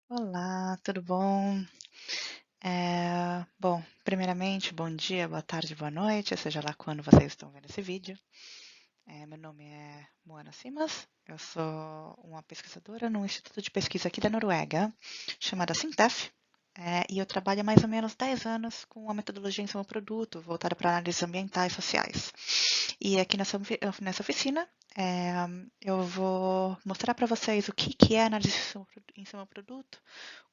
Olá, tudo bom? Bom, primeiramente, bom dia, boa tarde, boa noite, seja lá quando vocês estão vendo esse vídeo. Meu nome é Moana Simas, eu sou uma pesquisadora no Instituto de Pesquisa aqui da Noruega, chamada Sintef, e eu trabalho há mais ou menos 10 anos com a metodologia em cima do produto, voltada para análises ambientais e sociais. E aqui nessa oficina, é, eu vou mostrar para vocês o que é análise em cima do produto,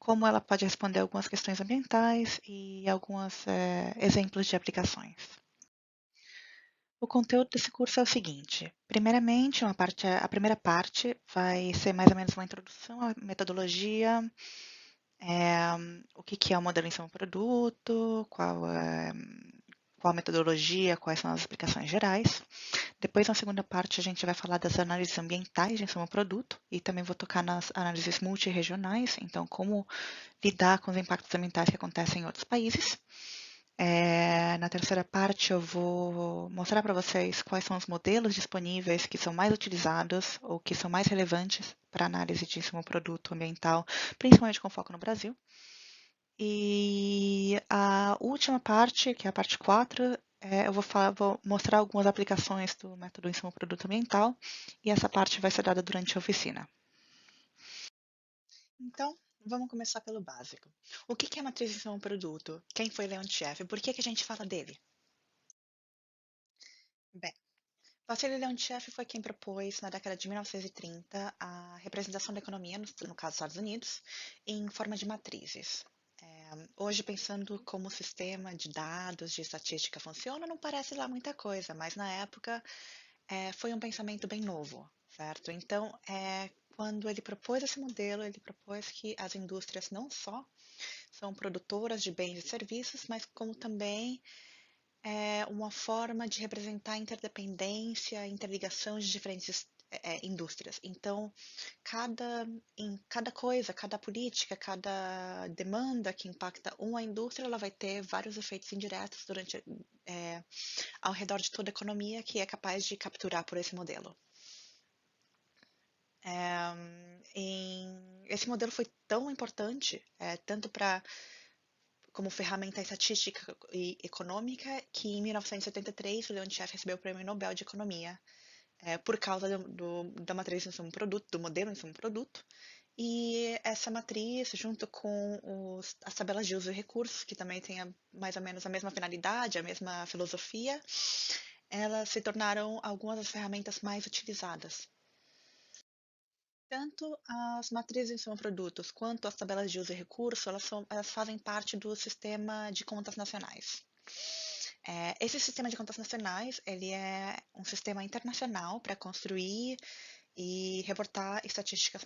como ela pode responder algumas questões ambientais e alguns exemplos de aplicações. O conteúdo desse curso é o seguinte: primeiramente, a primeira parte vai ser mais ou menos uma introdução à metodologia, é, o que é o modelo em cima do produto, qual a metodologia, quais são as aplicações gerais. Depois, na segunda parte, a gente vai falar das análises ambientais em cima do produto e também vou tocar nas análises multirregionais, então como lidar com os impactos ambientais que acontecem em outros países. Na terceira parte, eu vou mostrar para vocês quais são os modelos disponíveis que são mais utilizados ou que são mais relevantes para análise de um produto ambiental, principalmente com foco no Brasil. E a última parte, que é a parte 4, vou mostrar algumas aplicações do método em cima do produto ambiental, e essa parte vai ser dada durante a oficina. Então, vamos começar pelo básico. O que é matriz em cima do produto? Quem foi Leontiev? Por que a gente fala dele? Bem, Wassily Leontiev foi quem propôs, na década de 1930, a representação da economia, no caso dos Estados Unidos, em forma de matrizes. Hoje, pensando como o sistema de dados, de estatística funciona, não parece lá muita coisa, mas na época foi um pensamento bem novo, certo? Então, quando ele propôs esse modelo, ele propôs que as indústrias não só são produtoras de bens e serviços, mas como também uma forma de representar a interdependência, a interligação de diferentes indústrias. Então, cada coisa, cada política, cada demanda que impacta uma indústria, ela vai ter vários efeitos indiretos ao redor de toda a economia que é capaz de capturar por esse modelo. Esse modelo foi tão importante, tanto para como ferramenta estatística e econômica, que em 1973 o Leontiev recebeu o Prêmio Nobel de Economia por causa da matriz em um produto, do modelo em um produto. E essa matriz, junto com as tabelas de uso e recursos, que também têm mais ou menos a mesma finalidade, a mesma filosofia, elas se tornaram algumas das ferramentas mais utilizadas. Tanto as matrizes são produtos quanto as tabelas de uso e recurso, elas fazem parte do sistema de contas nacionais. Esse sistema de contas nacionais, ele é um sistema internacional para construir e reportar estatísticas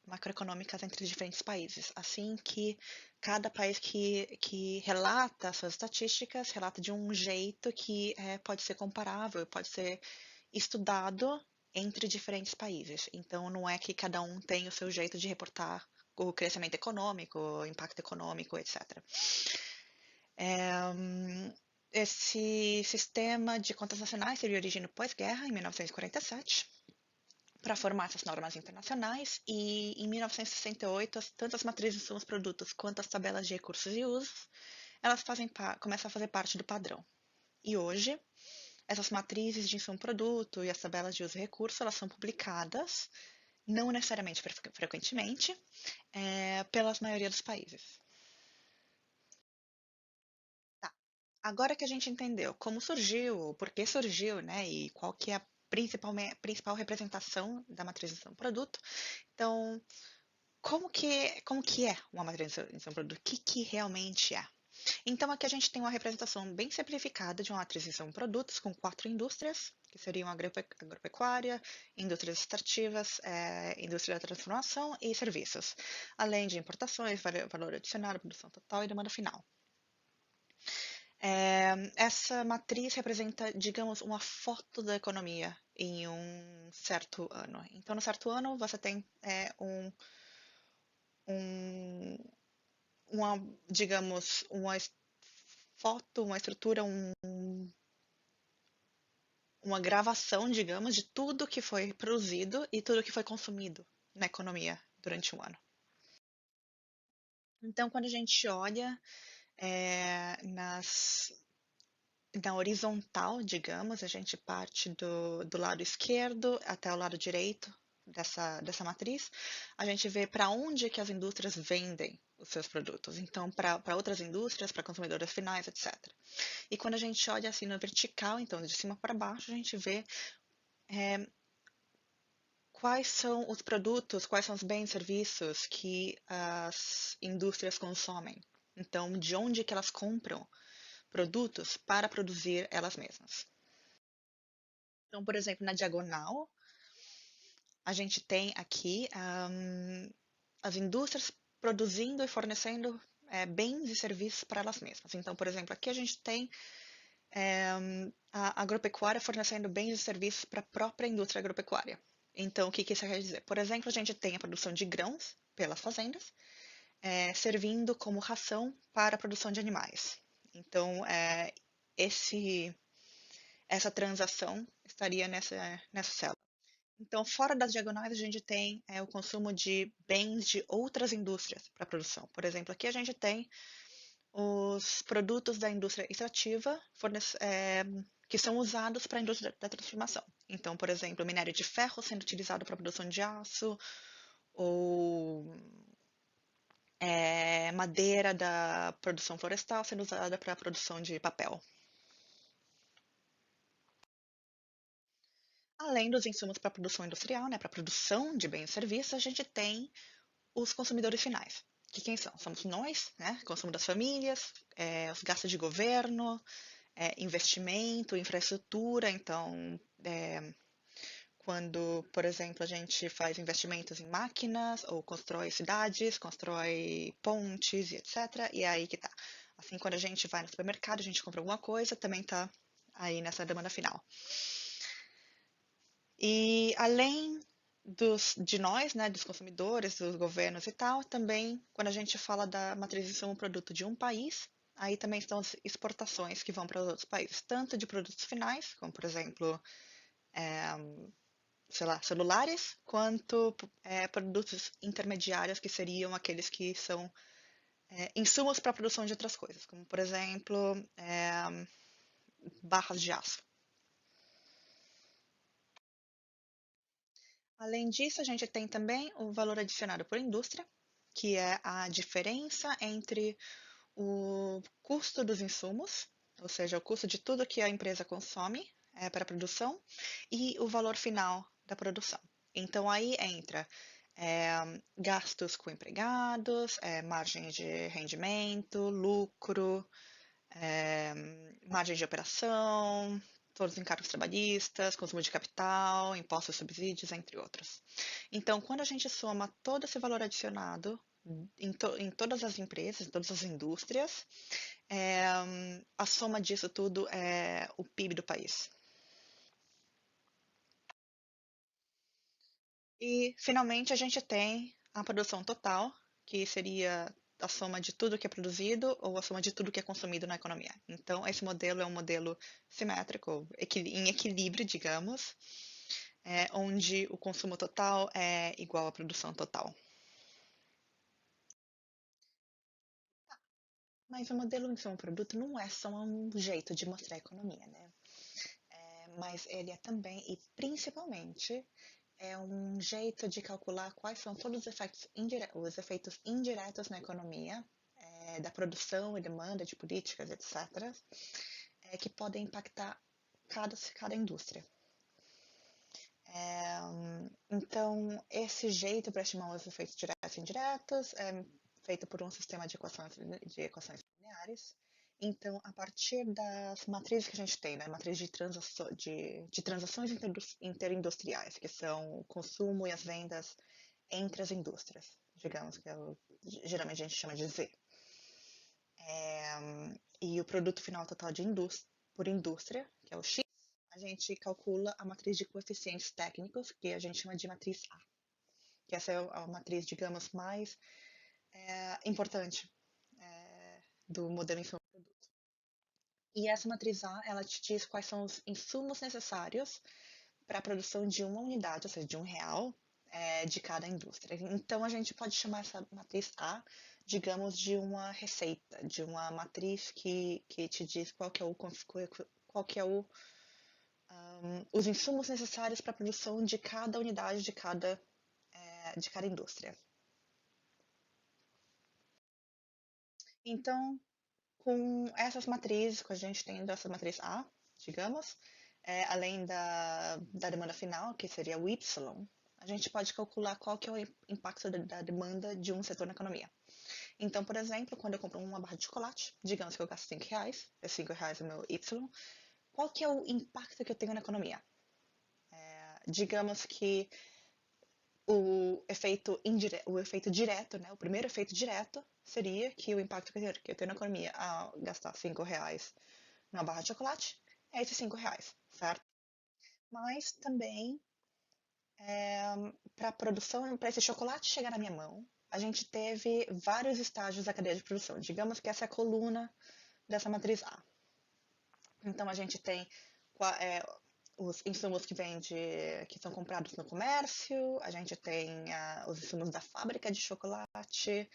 macroeconômicas entre diferentes países. Assim que cada país que relata suas estatísticas, relata de um jeito que pode ser comparável, pode ser estudado entre diferentes países. Então, não é que cada um tem o seu jeito de reportar o crescimento econômico, o impacto econômico, etc. Esse sistema de contas nacionais teve origem no pós-guerra, em 1947, para formar essas normas internacionais, e em 1968, tanto as matrizes dos produtos quanto as tabelas de recursos e usos, elas começam a fazer parte do padrão. E hoje, essas matrizes de insumo produto e as tabelas de uso e recurso, elas são publicadas, não necessariamente frequentemente, pelas maioria dos países. Tá. Agora que a gente entendeu como surgiu, por que surgiu, né, e qual que é a principal representação da matriz de insumo produto, então, como que é uma matriz de insumo produto? O que realmente é? Então, aqui a gente tem uma representação bem simplificada de uma matriz de produtos com 4 indústrias, que seriam agropecuária, indústrias extrativas, indústria da transformação e serviços, além de importações, valor adicionado, produção total e demanda final. Essa matriz representa, digamos, uma foto da economia em um certo ano. Então, no certo ano, você tem um, digamos, uma foto, uma estrutura, uma gravação, digamos, de tudo que foi produzido e tudo que foi consumido na economia durante um ano. Então, quando a gente olha na horizontal, digamos, a gente parte do lado esquerdo até o lado direito dessa matriz, a gente vê para onde que as indústrias vendem os seus produtos. Então, para outras indústrias, para consumidores finais, etc. E quando a gente olha assim na vertical, então de cima para baixo, a gente vê quais são os produtos, quais são os bens e serviços que as indústrias consomem. Então, de onde que elas compram produtos para produzir elas mesmas. Então, por exemplo, na diagonal, a gente tem aqui as indústrias produzindo e fornecendo bens e serviços para elas mesmas. Então, por exemplo, aqui a gente tem a agropecuária fornecendo bens e serviços para a própria indústria agropecuária. Então, o que isso quer dizer? Por exemplo, a gente tem a produção de grãos pelas fazendas, servindo como ração para a produção de animais. Então, essa transação estaria nessa célula. Então, fora das diagonais, a gente tem o consumo de bens de outras indústrias para a produção. Por exemplo, aqui a gente tem os produtos da indústria extrativa que são usados para a indústria da transformação. Então, por exemplo, minério de ferro sendo utilizado para a produção de aço, ou madeira da produção florestal sendo usada para a produção de papel. Além dos insumos para a produção industrial, para a produção de bens e serviços, a gente tem os consumidores finais. Que quem são? Somos nós, consumo das famílias, os gastos de governo, investimento, infraestrutura. Então, quando, por exemplo, a gente faz investimentos em máquinas, ou constrói cidades, constrói pontes, e etc. E é aí que tá. Assim, quando a gente vai no supermercado, a gente compra alguma coisa, também tá aí nessa demanda final. E além de nós, dos consumidores, dos governos e tal, também quando a gente fala da matriz de insumo produto de um país, aí também estão as exportações que vão para os outros países, tanto de produtos finais, como por exemplo, sei lá, celulares, quanto produtos intermediários, que seriam aqueles que são insumos para a produção de outras coisas, como por exemplo, barras de aço. Além disso, a gente tem também o valor adicionado por indústria, que é a diferença entre o custo dos insumos, ou seja, o custo de tudo que a empresa consome para a produção, e o valor final da produção. Então, aí entra gastos com empregados, margem de rendimento, lucro, margem de operação, todos os encargos trabalhistas, consumo de capital, impostos e subsídios, entre outros. Então, quando a gente soma todo esse valor adicionado em todas as empresas, em todas as indústrias, a soma disso tudo é o PIB do país. E, finalmente, a gente tem a produção total, que seria a soma de tudo que é produzido ou a soma de tudo que é consumido na economia. Então, esse modelo é um modelo simétrico, em equilíbrio, digamos, onde o consumo total é igual à produção total. Mas o modelo de um produto não é só um jeito de mostrar a economia, né? Mas ele é também, e principalmente, é um jeito de calcular quais são todos os efeitos indiretos na economia, da produção e demanda de políticas, etc., que podem impactar cada indústria. Então, esse jeito para estimar os efeitos diretos e indiretos é feito por um sistema de equações lineares. Então, a partir das matrizes que a gente tem, matriz de transações interindustriais, que são o consumo e as vendas entre as indústrias, digamos, que geralmente a gente chama de Z. E o produto final total por indústria, que é o X, a gente calcula a matriz de coeficientes técnicos, que a gente chama de matriz A. Que essa é a matriz, digamos, mais importante do modelo insumo produto. E essa matriz A, ela te diz quais são os insumos necessários para a produção de uma unidade, ou seja, de R$1, de cada indústria. Então, a gente pode chamar essa matriz A, digamos, de uma receita, de uma matriz que te diz qual que é os insumos necessários para a produção de cada unidade de cada indústria. Então, com essas matrizes, com a gente tendo essa matriz A, digamos, além da demanda final, que seria o Y, a gente pode calcular qual que é o impacto da demanda de um setor na economia. Então, por exemplo, quando eu compro uma barra de chocolate, digamos que eu gasto R$5, R$5 é o meu Y, qual que é o impacto que eu tenho na economia? Digamos que o efeito direto, né, o primeiro efeito direto seria que o impacto que eu tenho na economia ao gastar R$5 numa barra de chocolate é esses R$5, certo? Mas também, para a produção, para esse chocolate chegar na minha mão, a gente teve vários estágios da cadeia de produção. Digamos que essa é a coluna dessa matriz A. Então, a gente tem os insumos que são comprados no comércio, a gente tem os insumos da fábrica de chocolate,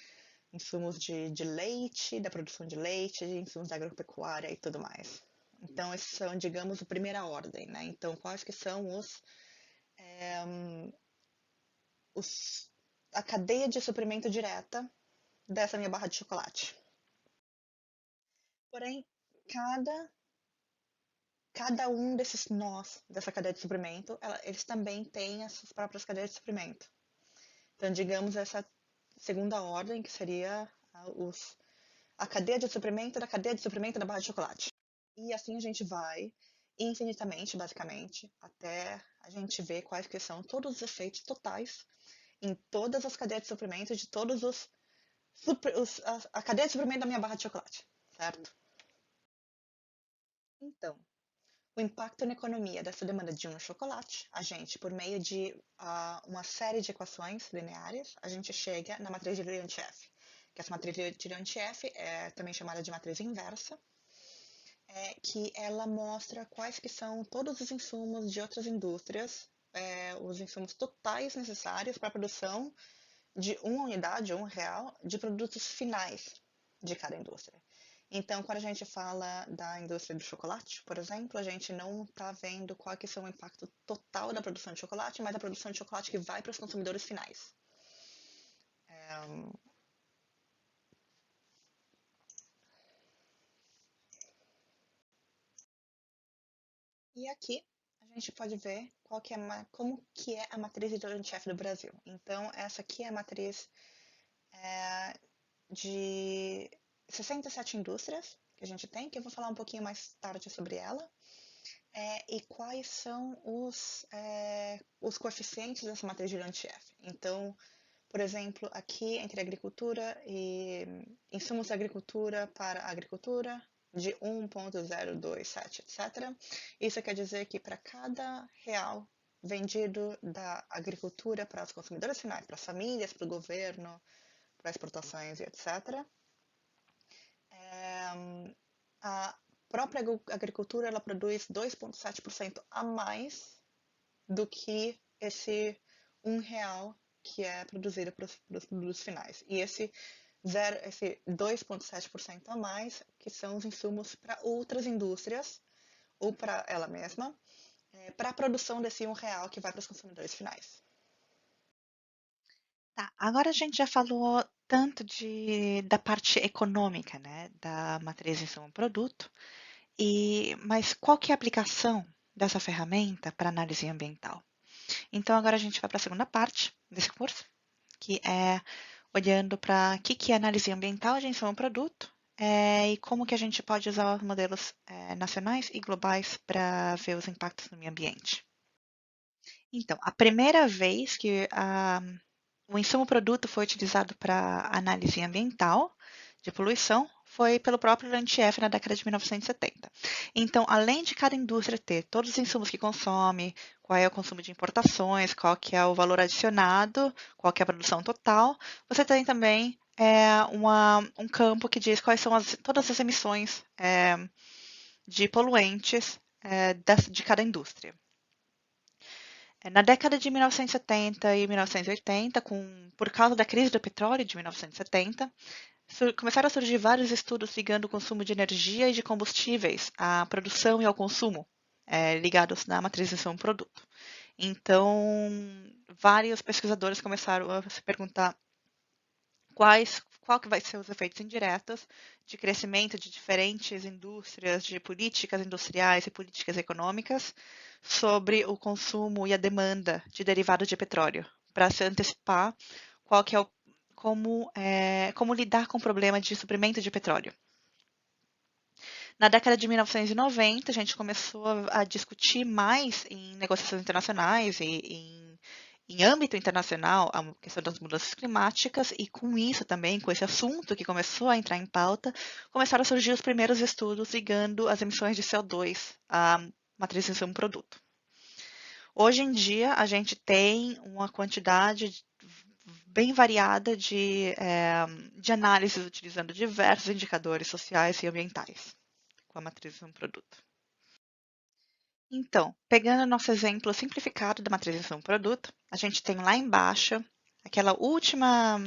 insumos de leite, da produção de leite, insumos da agropecuária e tudo mais. Então, esses são, digamos, a primeira ordem, né? Então, quais que são a cadeia de suprimento direta dessa minha barra de chocolate. Porém, cada um desses nós dessa cadeia de suprimento, eles também têm as suas próprias cadeias de suprimento. Então, digamos, essa segunda ordem, que seria a cadeia de suprimento da cadeia de suprimento da barra de chocolate. E assim a gente vai infinitamente, basicamente, até a gente ver quais que são todos os efeitos totais em todas as cadeias de suprimento de todos a cadeia de suprimento da minha barra de chocolate, certo? Então, o impacto na economia dessa demanda de um chocolate, a gente, por meio de uma série de equações lineares, a gente chega na matriz de Dirichlet. Que essa matriz de Dirichlet é também chamada de matriz inversa, que ela mostra quais que são todos os insumos de outras indústrias, os insumos totais necessários para a produção de uma unidade, R$1, de produtos finais de cada indústria. Então, quando a gente fala da indústria do chocolate, por exemplo, a gente não está vendo qual que são o impacto total da produção de chocolate, mas a produção de chocolate que vai para os consumidores finais. E aqui a gente pode ver como que é a matriz de hidrogênio-chefe do Brasil. Então, essa aqui é a matriz de 67 indústrias que a gente tem, que eu vou falar um pouquinho mais tarde sobre ela. E quais são os coeficientes dessa matriz de hidrogênio-chefe. Então, por exemplo, aqui entre agricultura e insumos da agricultura para a agricultura, de 1,027, etc. Isso quer dizer que para cada real vendido da agricultura para os consumidores finais, para as famílias, para o governo, para exportações e etc., a própria agricultura ela produz 2,7% a mais do que esse R$1 que é produzido para os produtos finais. E esse 2,7% a mais, que são os insumos para outras indústrias, ou para ela mesma, para a produção desse R$1 que vai para os consumidores finais. Tá, agora a gente já falou tanto da parte econômica, né, da matriz insumo-produto, mas qual que é a aplicação dessa ferramenta para análise ambiental? Então, agora a gente vai para a segunda parte desse curso, que é olhando para o que é análise ambiental de insumo-produto e como que a gente pode usar os modelos nacionais e globais para ver os impactos no meio ambiente. Então, a primeira vez que o insumo-produto foi utilizado para análise ambiental de poluição foi pelo próprio Lantieff na década de 1970. Então, além de cada indústria ter todos os insumos que consome, qual é o consumo de importações, qual que é o valor adicionado, qual que é a produção total, você tem também um campo que diz quais são todas as emissões de poluentes de cada indústria. Na década de 1970 e 1980, por causa da crise do petróleo de 1970, começaram a surgir vários estudos ligando o consumo de energia e de combustíveis à produção e ao consumo, ligados na matriz de um produto. Então, vários pesquisadores começaram a se perguntar qual que vai ser os efeitos indiretos de crescimento de diferentes indústrias, de políticas industriais e políticas econômicas sobre o consumo e a demanda de derivados de petróleo, para se antecipar qual que é como lidar com o problema de suprimento de petróleo. Na década de 1990, a gente começou a discutir mais em negociações internacionais e em âmbito internacional a questão das mudanças climáticas e com isso também, com esse assunto que começou a entrar em pauta, começaram a surgir os primeiros estudos ligando as emissões de CO2 à matriz de um produto. Hoje em dia, a gente tem uma quantidade bem variada de análises utilizando diversos indicadores sociais e ambientais com a matriz de um produto. Então, pegando o nosso exemplo simplificado da matriz de um produto, a gente tem lá embaixo aquela última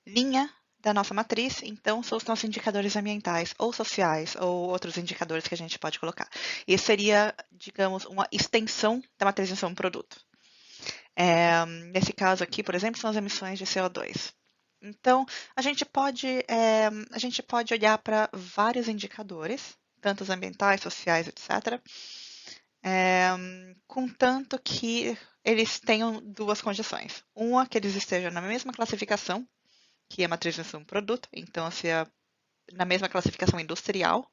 linha da nossa matriz, então são os nossos indicadores ambientais ou sociais ou outros indicadores que a gente pode colocar. E seria, digamos, uma extensão da matriz de um produto. Nesse caso aqui, por exemplo, são as emissões de CO2. Então, a gente pode olhar para vários indicadores, tanto os ambientais, sociais, etc., contanto que eles tenham duas condições. Uma, que eles estejam na mesma classificação, que é a matriz de um produto, então, se é na mesma classificação industrial,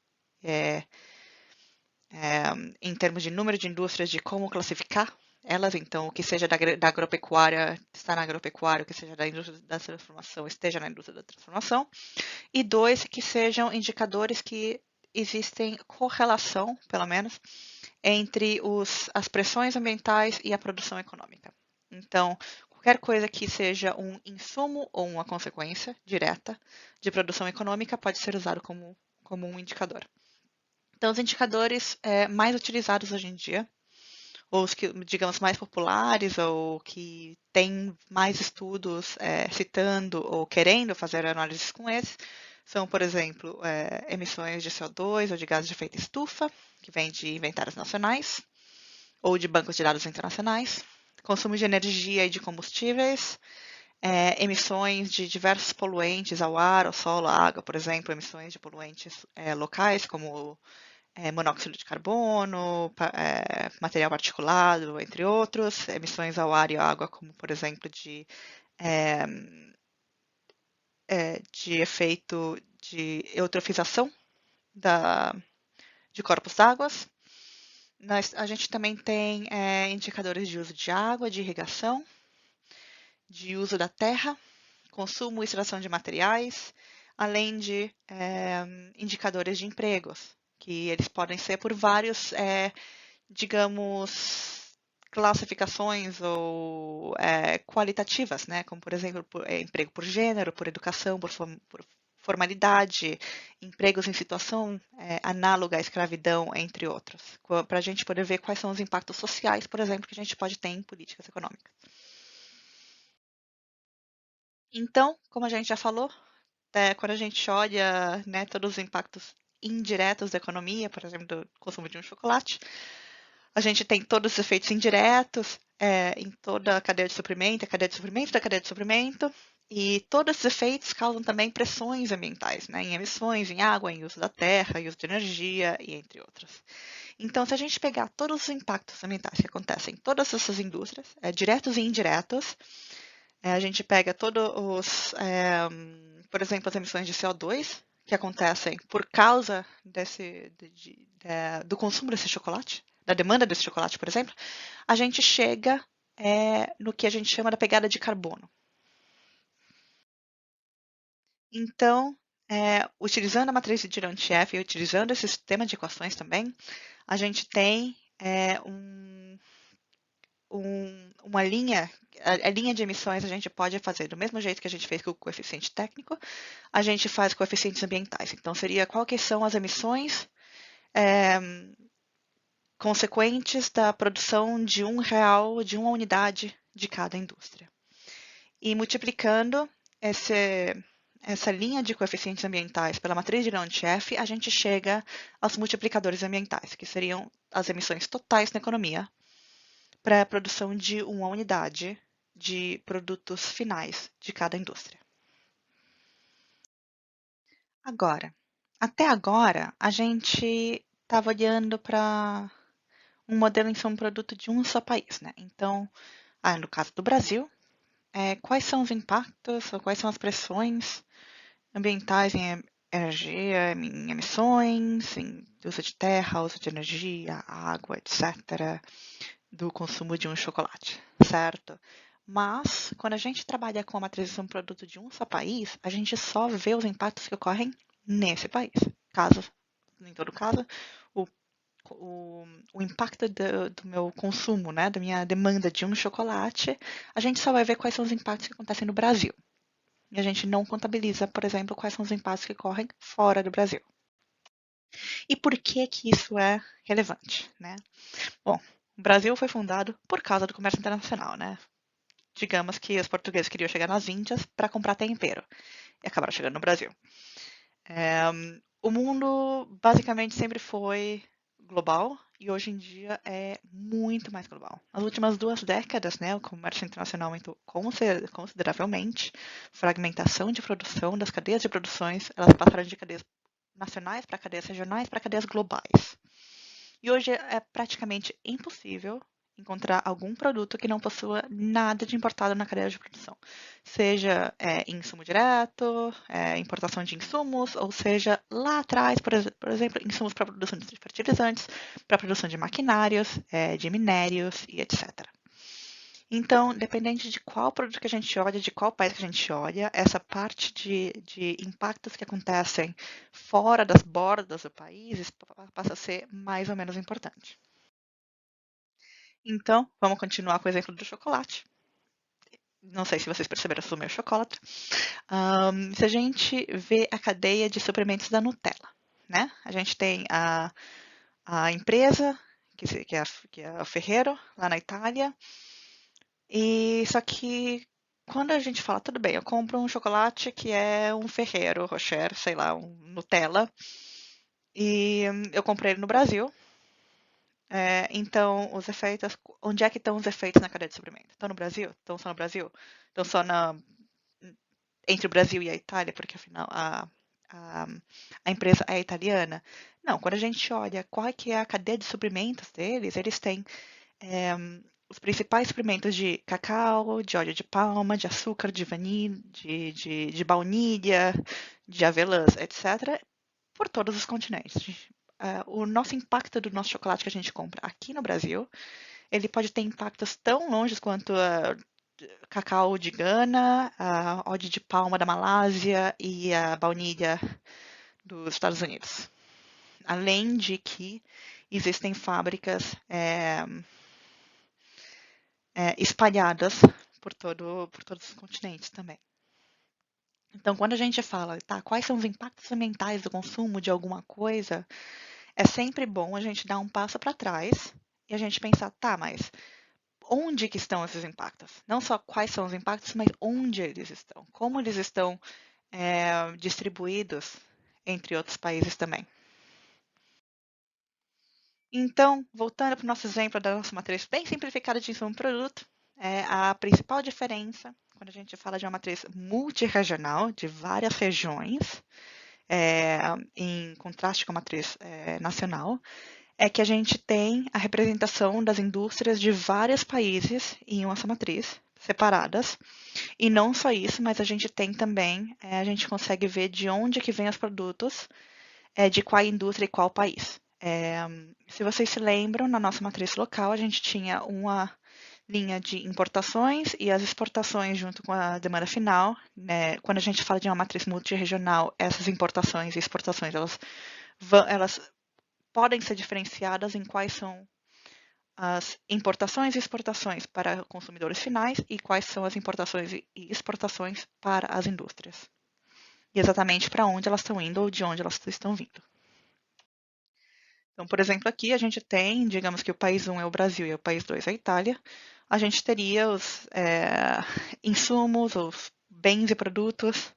em termos de número de indústrias, de como classificar elas, então, o que seja da agropecuária está na agropecuária, o que seja da indústria da transformação esteja na indústria da transformação. E dois, que sejam indicadores que existem correlação, pelo menos, entre as pressões ambientais e a produção econômica. Então, qualquer coisa que seja um insumo ou uma consequência direta de produção econômica pode ser usado como um indicador. Então, os indicadores mais utilizados hoje em dia, ou os que, digamos, mais populares, ou que têm mais estudos citando ou querendo fazer análises com esses, são, por exemplo, emissões de CO2 ou de gases de efeito estufa, que vem de inventários nacionais, ou de bancos de dados internacionais, consumo de energia e de combustíveis, emissões de diversos poluentes ao ar, ao solo, à água, por exemplo, emissões de poluentes locais, como monóxido de carbono, material particulado, entre outros, emissões ao ar e à água, como, por exemplo, de efeito de eutrofização de corpos d'água. A gente também tem indicadores de uso de água, de irrigação, de uso da terra, consumo e extração de materiais, além de indicadores de empregos, que eles podem ser por vários, digamos, classificações ou qualitativas, né? Como, por exemplo, emprego por gênero, por educação, por formalidade, empregos em situação análoga à escravidão, entre outros, para a gente poder ver quais são os impactos sociais, por exemplo, que a gente pode ter em políticas econômicas. Então, como a gente já falou, quando a gente olha todos os impactos indiretos da economia, por exemplo, do consumo de um chocolate, a gente tem todos os efeitos indiretos em toda a cadeia de suprimento, a cadeia de suprimento da cadeia de suprimento, e todos esses efeitos causam também pressões ambientais, em emissões, em água, em uso da terra, em uso de energia, e entre outros. Então, se a gente pegar todos os impactos ambientais que acontecem em todas essas indústrias, diretos e indiretos, a gente pega todos por exemplo, as emissões de CO2 que acontecem por causa do consumo desse chocolate, da demanda desse chocolate, por exemplo, a gente chega no que a gente chama da pegada de carbono. Então, utilizando a matriz de Dirac-F e utilizando esse sistema de equações também, a gente tem uma linha, a linha de emissões a gente pode fazer do mesmo jeito que a gente fez com o coeficiente técnico, a gente faz coeficientes ambientais. Então, seria quais são as emissões consequentes da produção de R$ 1 de uma unidade de cada indústria. E multiplicando essa linha de coeficientes ambientais pela matriz de Longchamp, a gente chega aos multiplicadores ambientais, que seriam as emissões totais na economia para a produção de uma unidade de produtos finais de cada indústria. Até agora, a gente estava olhando para um modelo em ser um produto de um só país, né? Então, no caso do Brasil, quais são os impactos ou quais são as pressões ambientais em energia, em emissões, em uso de terra, uso de energia, água, etc., do consumo de um chocolate, certo? Mas, quando a gente trabalha com a matriz de um produto de um só país, a gente só vê os impactos que ocorrem nesse país. Em todo caso, o, o impacto do meu consumo, né, da minha demanda de um chocolate, a gente só vai ver quais são os impactos que acontecem no Brasil. E a gente não contabiliza, por exemplo, quais são os impactos que ocorrem fora do Brasil. E por que que isso é relevante, né? Bom, o Brasil foi fundado por causa do comércio internacional, né? Digamos que os portugueses queriam chegar nas Índias para comprar tempero e acabaram chegando no Brasil. O mundo basicamente sempre foi global e hoje em dia é muito mais global. Nas últimas 2 décadas, né, o comércio internacional aumentou consideravelmente, fragmentação de produção das cadeias de produções, elas passaram de cadeias nacionais para cadeias regionais para cadeias globais. E hoje é praticamente impossível encontrar algum produto que não possua nada de importado na cadeia de produção. Seja insumo direto, importação de insumos, ou seja, lá atrás, por exemplo, insumos para produção de fertilizantes, para produção de maquinários, de minérios e etc. Então, dependente de qual produto que a gente olha, de qual país que a gente olha, essa parte de impactos que acontecem fora das bordas do país passa a ser mais ou menos importante. Então, vamos continuar com o exemplo do chocolate. Não sei se vocês perceberam, eu sou meio chocolatra. Se a gente vê a cadeia de suprimentos da Nutella, né? A gente tem a empresa, que é a Ferrero, lá na Itália. E só que quando a gente fala, tudo bem, eu compro um chocolate que é um Ferrero Rocher, sei lá, um Nutella, e eu comprei ele no Brasil. Então, os efeitos, onde é que estão os efeitos na cadeia de suprimento? Estão no Brasil? Estão só no Brasil? Estão só entre o Brasil e a Itália, porque afinal a, a empresa é italiana? Não, quando a gente olha qual é que é a cadeia de suprimentos deles, eles têm os principais suprimentos de cacau, de óleo de palma, de açúcar, de vanilha, de baunilha, de avelãs, etc., por todos os continentes. O nosso impacto do nosso chocolate que a gente compra aqui no Brasil, ele pode ter impactos tão longe quanto cacau de Gana, a óleo de palma da Malásia e a baunilha dos Estados Unidos. Além de que existem fábricas espalhadas por todos os continentes também. Então, quando a gente fala, tá, quais são os impactos ambientais do consumo de alguma coisa, é sempre bom a gente dar um passo para trás e a gente pensar, tá, mas onde que estão esses impactos? Não só quais são os impactos, mas onde eles estão, como eles estão distribuídos entre outros países também. Então, voltando para o nosso exemplo da nossa matriz bem simplificada de insumo-produto, a principal diferença, quando a gente fala de uma matriz multirregional, de várias regiões, em contraste com a matriz nacional, é que a gente tem a representação das indústrias de vários países em uma só matriz, separadas. E não só isso, mas a gente tem também, a gente consegue ver de onde que vêm os produtos, de qual indústria e qual país. Se vocês se lembram, na nossa matriz local, a gente tinha uma linha de importações e as exportações junto com a demanda final. Né? Quando a gente fala de uma matriz multirregional, essas importações e exportações, elas podem ser diferenciadas em quais são as importações e exportações para consumidores finais e quais são as importações e exportações para as indústrias. E exatamente para onde elas estão indo ou de onde elas estão vindo. Então, por exemplo, aqui a gente tem, digamos que o país 1 é o Brasil e o país 2 é a Itália, a gente teria os insumos, os bens e produtos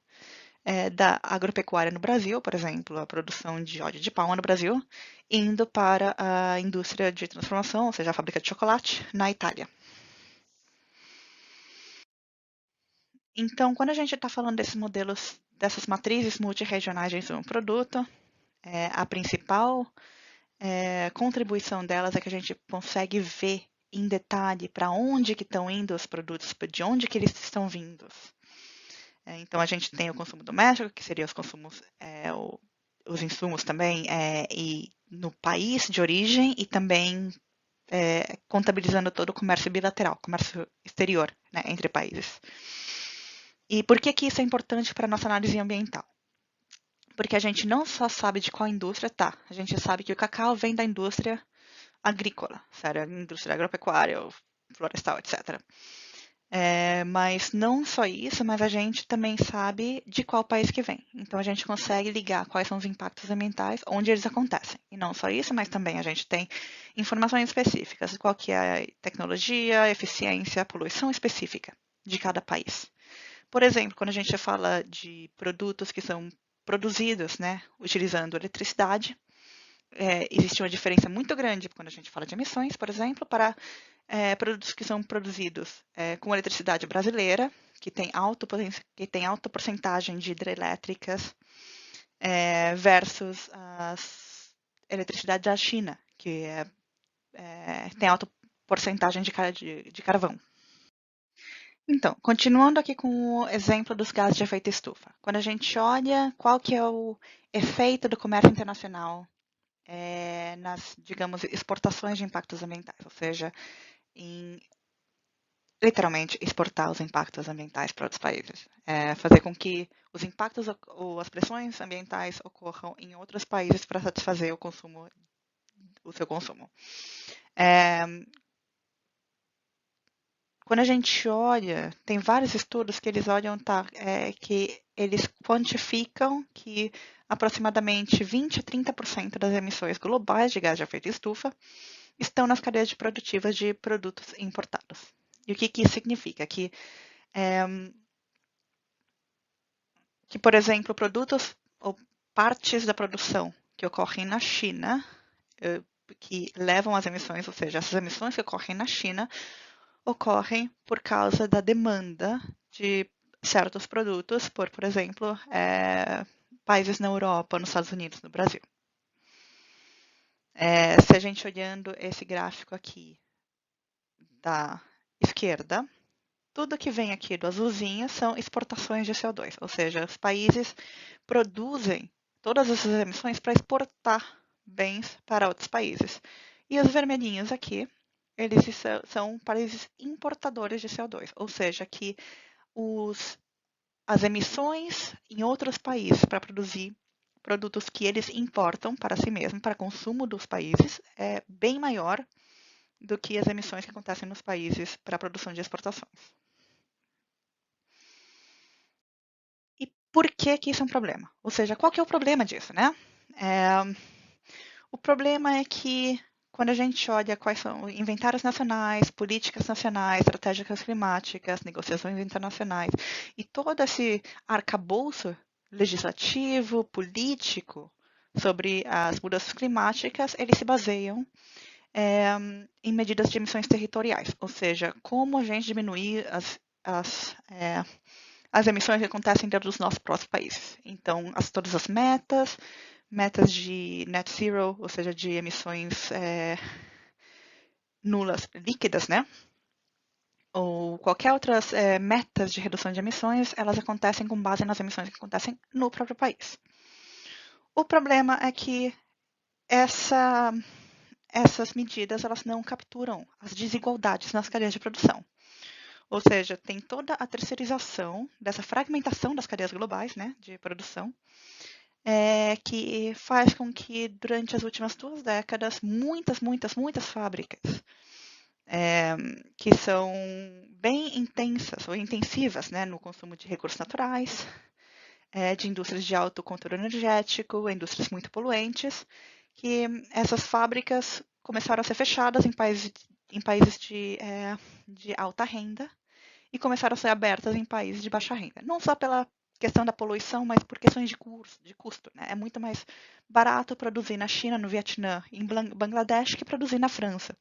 da agropecuária no Brasil, por exemplo, a produção de óleo de palma no Brasil, indo para a indústria de transformação, ou seja, a fábrica de chocolate, na Itália. Então, quando a gente está falando desses modelos, dessas matrizes multirregionais de insumo produto, a principal contribuição delas é que a gente consegue ver em detalhe para onde que estão indo os produtos, de onde que eles estão vindos. Então, a gente tem o consumo doméstico, que seria os consumos, os insumos também, e no país de origem e também contabilizando todo o comércio bilateral, comércio exterior, né, entre países. E por que que isso é importante para a nossa análise ambiental? Porque a gente não só sabe de qual indústria tá, a gente sabe que o cacau vem da indústria agrícola, sério, indústria agropecuária, florestal, etc. Mas não só isso, mas a gente também sabe de qual país que vem. Então a gente consegue ligar quais são os impactos ambientais, onde eles acontecem. E não só isso, mas também a gente tem informações específicas, qual que é a tecnologia, a eficiência, a poluição específica de cada país. Por exemplo, quando a gente fala de produtos que são produzidos, né, utilizando eletricidade, existe uma diferença muito grande quando a gente fala de emissões, por exemplo, para produtos que são produzidos com eletricidade brasileira, que tem alta porcentagem de hidrelétricas, versus as eletricidade da China, que tem alta porcentagem de carvão. Então, continuando aqui com o exemplo dos gases de efeito estufa. Quando a gente olha qual que é o efeito do comércio internacional nas, digamos, exportações de impactos ambientais, ou seja, em literalmente exportar os impactos ambientais para outros países, fazer com que os impactos ou as pressões ambientais ocorram em outros países para satisfazer o seu consumo. Quando a gente olha, tem vários estudos que eles olham, que eles quantificam que aproximadamente 20 a 30% das emissões globais de gás de efeito estufa estão nas cadeias produtivas de produtos importados. E o que isso significa? Que, por exemplo, produtos ou partes da produção que ocorrem na China, que levam às emissões, ou seja, essas emissões que ocorrem na China, ocorrem por causa da demanda de certos produtos por exemplo, países na Europa, nos Estados Unidos, no Brasil. Se a gente olhando esse gráfico aqui da esquerda, tudo que vem aqui do azulzinho são exportações de CO2, ou seja, os países produzem todas essas emissões para exportar bens para outros países. E os vermelhinhos aqui, eles são países importadores de CO2, ou seja, que as emissões em outros países para produzir produtos que eles importam para si mesmos, para consumo dos países, é bem maior do que as emissões que acontecem nos países para a produção de exportações. E por que isso é um problema? Ou seja, qual que é o problema disso, né? O problema é que quando a gente olha quais são inventários nacionais, políticas nacionais, estratégias climáticas, negociações internacionais e todo esse arcabouço legislativo, político sobre as mudanças climáticas, eles se baseiam em medidas de emissões territoriais, ou seja, como a gente diminuir as emissões que acontecem dentro dos nossos próprios países. Então, todas as metas de net zero, ou seja, de emissões nulas líquidas, né? Ou qualquer outras metas de redução de emissões, elas acontecem com base nas emissões que acontecem no próprio país. O problema é que essas medidas elas não capturam as desigualdades nas cadeias de produção. Ou seja, tem toda a terceirização dessa fragmentação das cadeias globais, né, de produção, que faz com que durante as últimas 2 décadas muitas fábricas que são bem intensas ou intensivas, né, no consumo de recursos naturais, de indústrias de alto conteúdo energético, indústrias muito poluentes, que essas fábricas começaram a ser fechadas em países de alta renda e começaram a ser abertas em países de baixa renda. Não só pela questão da poluição, mas por questões de custo. Né? É muito mais barato produzir na China, no Vietnã, em Bangladesh, que produzir na França.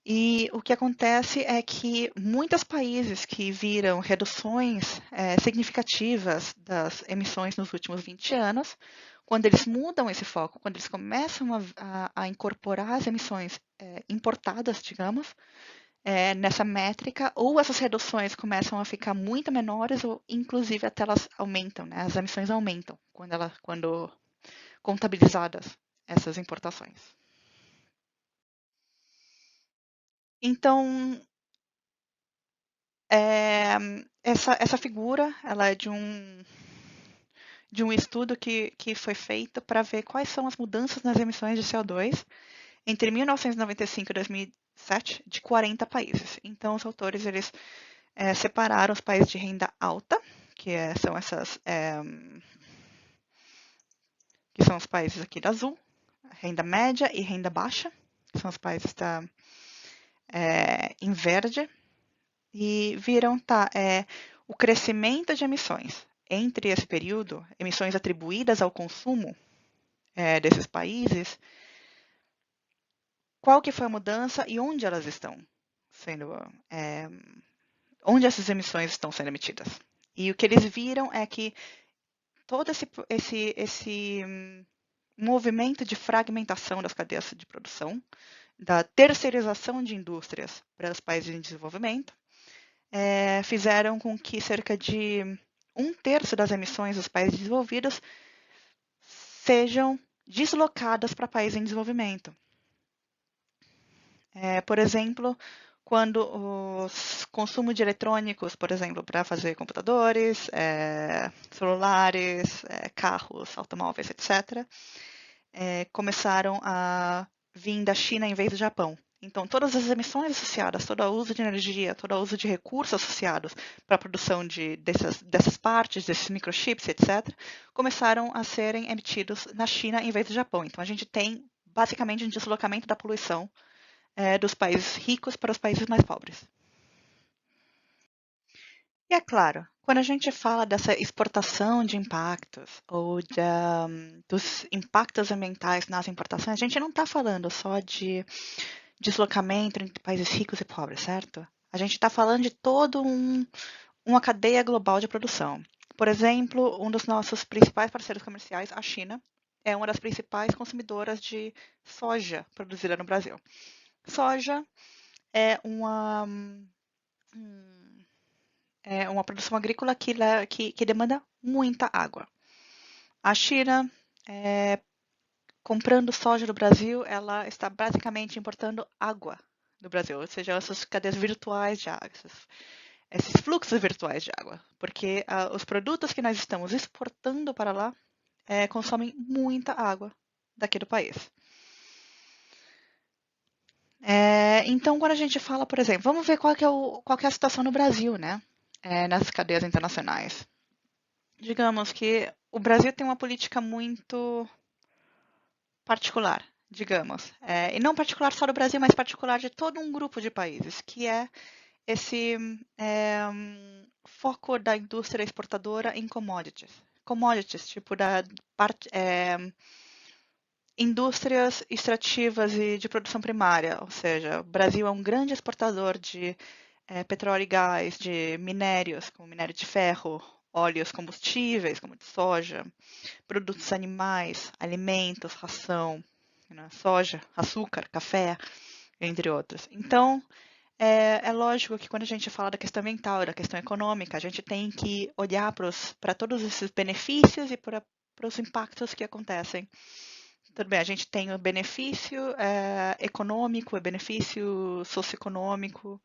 E o que acontece é que muitos países que viram reduções significativas das emissões nos últimos 20 anos, quando eles mudam esse foco, quando eles começam a incorporar as emissões importadas, digamos, nessa métrica, ou essas reduções começam a ficar muito menores, ou inclusive até elas aumentam, né? As emissões aumentam quando contabilizadas essas importações. Então, essa figura, ela é de um estudo que foi feito para ver quais são as mudanças nas emissões de CO2 entre 1995 e 2007 de 40 países. Então, os autores eles separaram os países de renda alta, são que são os países aqui da azul, renda média e renda baixa, que são os países em verde, e viram o crescimento de emissões entre esse período, emissões atribuídas ao consumo desses países, qual que foi a mudança e onde elas estão sendo, onde essas emissões estão sendo emitidas. E o que eles viram é que todo esse movimento de fragmentação das cadeias de produção, da terceirização de indústrias para os países em desenvolvimento, fizeram com que cerca de 1/3 das emissões dos países desenvolvidos sejam deslocadas para países em desenvolvimento. Por exemplo, quando o consumo de eletrônicos, por exemplo, para fazer computadores, celulares, carros, automóveis, etc., começaram a vir da China em vez do Japão. Então, todas as emissões associadas, todo o uso de energia, todo o uso de recursos associados para a produção dessas partes, desses microchips, etc., começaram a serem emitidos na China em vez do Japão. Então, a gente tem, basicamente, um deslocamento da poluição dos países ricos para os países mais pobres. E é claro, quando a gente fala dessa exportação de impactos ou dos impactos ambientais nas importações, a gente não está falando só de deslocamento entre países ricos e pobres, certo? A gente está falando de toda uma cadeia global de produção. Por exemplo, um dos nossos principais parceiros comerciais, a China, é uma das principais consumidoras de soja produzida no Brasil. Soja é uma produção agrícola que demanda muita água. A China, comprando soja do Brasil, ela está basicamente importando água do Brasil, ou seja, essas cadeias virtuais de água, esses fluxos virtuais de água, porque os produtos que nós estamos exportando para lá consomem muita água daqui do país. Então, quando a gente fala, por exemplo, vamos ver qual que é a situação no Brasil, né? Nas cadeias internacionais. Digamos que o Brasil tem uma política muito particular, digamos. E não particular só do Brasil, mas particular de todo um grupo de países, que é esse foco da indústria exportadora em commodities. Commodities, tipo indústrias extrativas e de produção primária, ou seja, o Brasil é um grande exportador de petróleo e gás, de minérios, como minério de ferro, óleos combustíveis, como de soja, produtos animais, alimentos, ração, né, soja, açúcar, café, entre outros. Então, é lógico que quando a gente fala da questão ambiental, da questão econômica, a gente tem que olhar para todos esses benefícios e para os impactos que acontecem. Tudo bem, a gente tem o benefício econômico, o benefício socioeconômico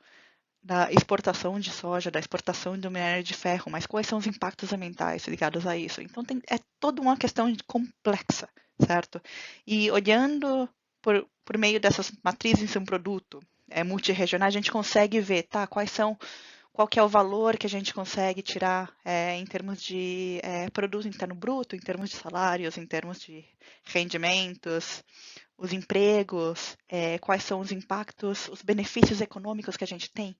da exportação de soja, da exportação do minério de ferro, mas quais são os impactos ambientais ligados a isso? Então, é toda uma questão complexa, certo? E olhando por meio dessas matrizes em um produto multirregionais, a gente consegue ver, quais são qual que é o valor que a gente consegue tirar em termos de produto interno bruto, em termos de salários, em termos de rendimentos, os empregos, quais são os impactos, os benefícios econômicos que a gente tem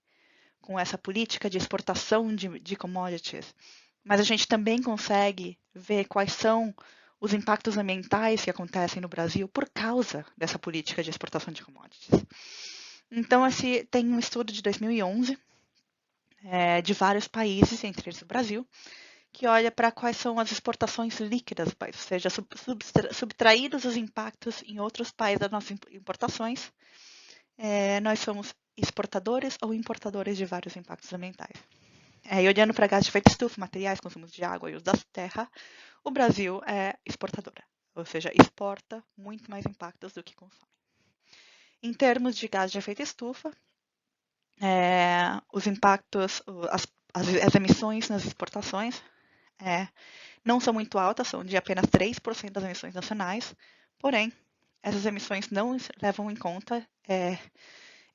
com essa política de exportação de commodities. Mas a gente também consegue ver quais são os impactos ambientais que acontecem no Brasil por causa dessa política de exportação de commodities. Então, tem um estudo de 2011 de vários países, entre eles o Brasil, que olha para quais são as exportações líquidas do país, ou seja, subtraídos os impactos em outros países das nossas importações, nós somos exportadores ou importadores de vários impactos ambientais. E olhando para gás de efeito estufa, materiais, consumos de água e uso da terra, o Brasil é exportadora, ou seja, exporta muito mais impactos do que consome. Em termos de gás de efeito estufa, os impactos, as emissões nas exportações não são muito altas, são de apenas 3% das emissões nacionais, porém, essas emissões não levam em conta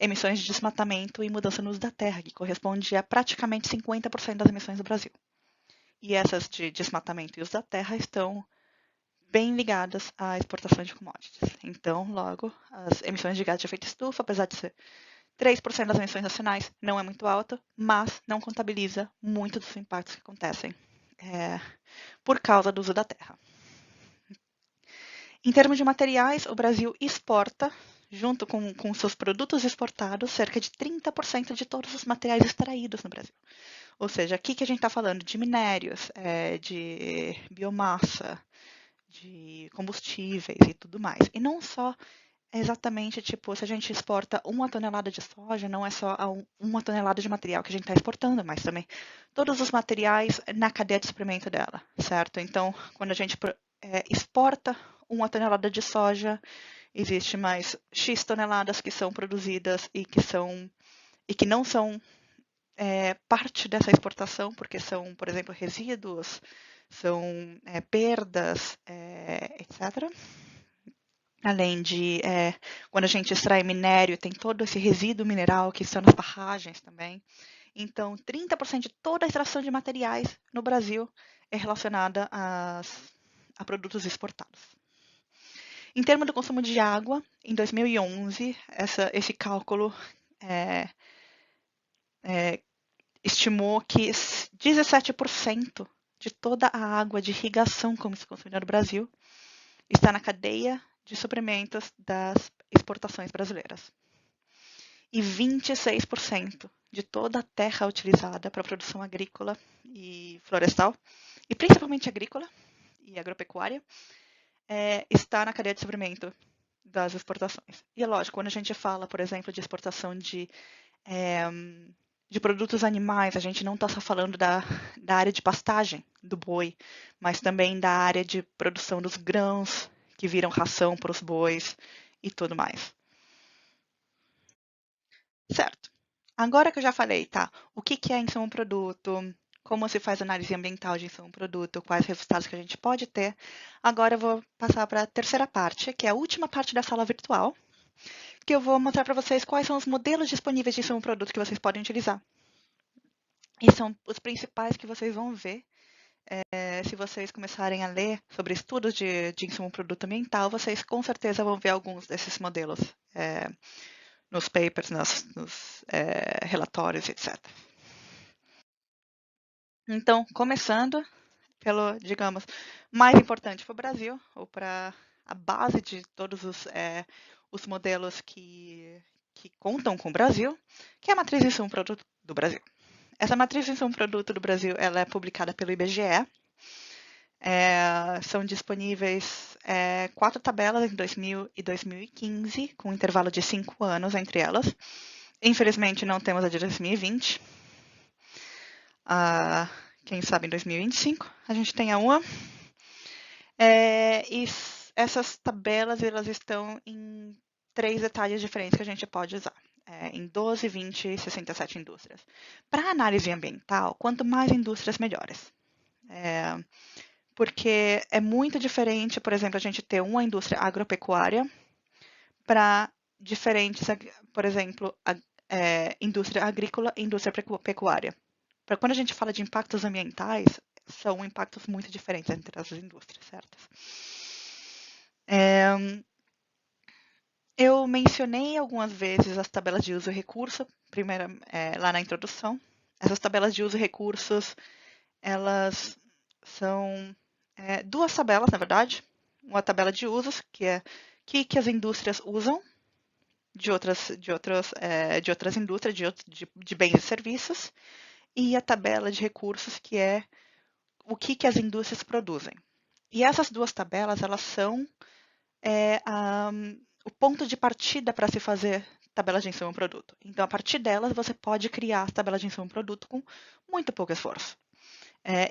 emissões de desmatamento e mudança no uso da terra, que corresponde a praticamente 50% das emissões do Brasil. E essas de desmatamento e uso da terra estão bem ligadas à exportação de commodities. Então, logo, as emissões de gás de efeito estufa, apesar de ser 3% das emissões nacionais, não é muito alta, mas não contabiliza muito dos impactos que acontecem por causa do uso da terra. Em termos de materiais, o Brasil exporta, junto com seus produtos exportados, cerca de 30% de todos os materiais extraídos no Brasil. Ou seja, aqui que a gente está falando de minérios, de biomassa, de combustíveis e tudo mais. E não só exatamente, tipo, se a gente exporta 1 tonelada de soja, não é só 1 tonelada de material que a gente está exportando, mas também todos os materiais na cadeia de suprimento dela, certo? Então, quando a gente exporta 1 tonelada de soja, existe mais X toneladas que são produzidas e que não são parte dessa exportação, porque são, por exemplo, resíduos, são perdas, etc. Além de, quando a gente extrai minério, tem todo esse resíduo mineral que estão nas barragens também. Então, 30% de toda a extração de materiais no Brasil é relacionada a produtos exportados. Em termos do consumo de água, em 2011, esse cálculo estimou que 17% de toda a água de irrigação consumida no Brasil está na cadeia de suprimentos das exportações brasileiras. E 26% de toda a terra utilizada para a produção agrícola e florestal, e principalmente agrícola e agropecuária, está na cadeia de suprimento das exportações. E é lógico, quando a gente fala, por exemplo, de exportação de produtos animais, a gente não está só falando da área de pastagem do boi, mas também da área de produção dos grãos, que viram ração para os bois e tudo mais. Certo. Agora que eu já falei, tá? O que é insumo-produto, como se faz análise ambiental de insumo-produto, quais resultados que a gente pode ter, agora eu vou passar para a terceira parte, que é a última parte da sala virtual, que eu vou mostrar para vocês quais são os modelos disponíveis de insumo-produto que vocês podem utilizar. E são os principais que vocês vão ver. Se vocês começarem a ler sobre estudos de insumo-produto ambiental, vocês com certeza vão ver alguns desses modelos nos papers, nos relatórios, etc. Então, começando pelo, digamos, mais importante para o Brasil, ou para a base de todos os modelos que contam com o Brasil, que é a matriz de insumo-produto do Brasil. Essa matriz de insumo-produto do Brasil ela é publicada pelo IBGE. São disponíveis 4 tabelas em 2000 e 2015, com um intervalo de 5 anos entre elas. Infelizmente, não temos a de 2020. Quem sabe em 2025 a gente tenha uma. E essas tabelas elas estão em 3 detalhes diferentes que a gente pode usar. Em 12, 20 e 67 indústrias. Para análise ambiental, quanto mais indústrias, melhores. Porque é muito diferente, por exemplo, a gente ter uma indústria agropecuária para diferentes, por exemplo, indústria agrícola e indústria pecuária. Para quando a gente fala de impactos ambientais, são impactos muito diferentes entre as indústrias, certas? Eu mencionei algumas vezes as tabelas de uso e recurso, primeiro, lá na introdução. Essas tabelas de uso e recursos, elas são duas tabelas, na verdade. Uma tabela de usos, que é o que as indústrias usam de outras indústrias, de bens e serviços, e a tabela de recursos, que é o que as indústrias produzem. E essas duas tabelas, elas são o ponto de partida para se fazer tabelas de insumo-produto. Então, a partir delas, você pode criar tabelas de insumo-produto com muito pouco esforço.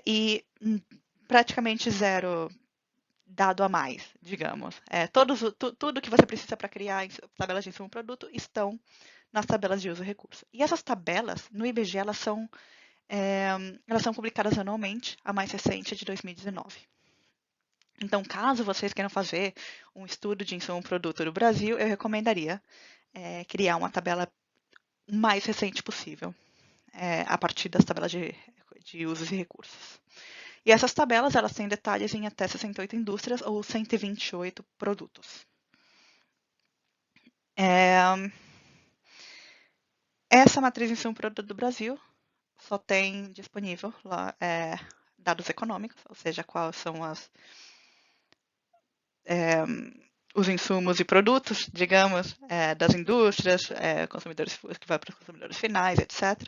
E praticamente zero dado a mais, digamos. Tudo que você precisa para criar tabelas de insumo-produto estão nas tabelas de uso e recurso. E essas tabelas, no IBGE, elas são publicadas anualmente, a mais recente é de 2019. Então, caso vocês queiram fazer um estudo de insumo-produto do Brasil, eu recomendaria criar uma tabela o mais recente possível, a partir das tabelas de usos e recursos. E essas tabelas, elas têm detalhes em até 68 indústrias ou 128 produtos. Essa matriz de insumo-produto do Brasil só tem disponível lá dados econômicos, ou seja, quais são os insumos e produtos, digamos, das indústrias, consumidores, que vai para os consumidores finais, etc.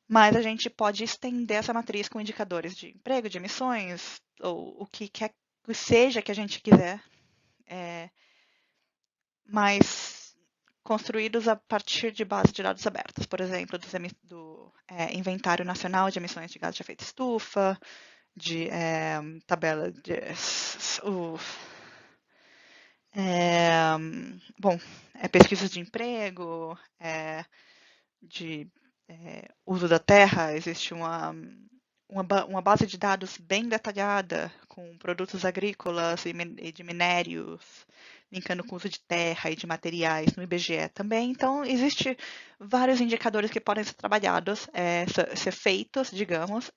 Mas a gente pode estender essa matriz com indicadores de emprego, de emissões, ou o que quer que seja que a gente quiser, mas construídos a partir de bases de dados abertas, por exemplo, do Inventário Nacional de Emissões de Gases de Efeito Estufa, de tabela de pesquisas de emprego, de uso da terra. Existe uma base de dados bem detalhada com produtos agrícolas e de minérios, linkando com o uso de terra e de materiais no IBGE também. Então, existem vários indicadores que podem ser trabalhados, ser feitos, digamos,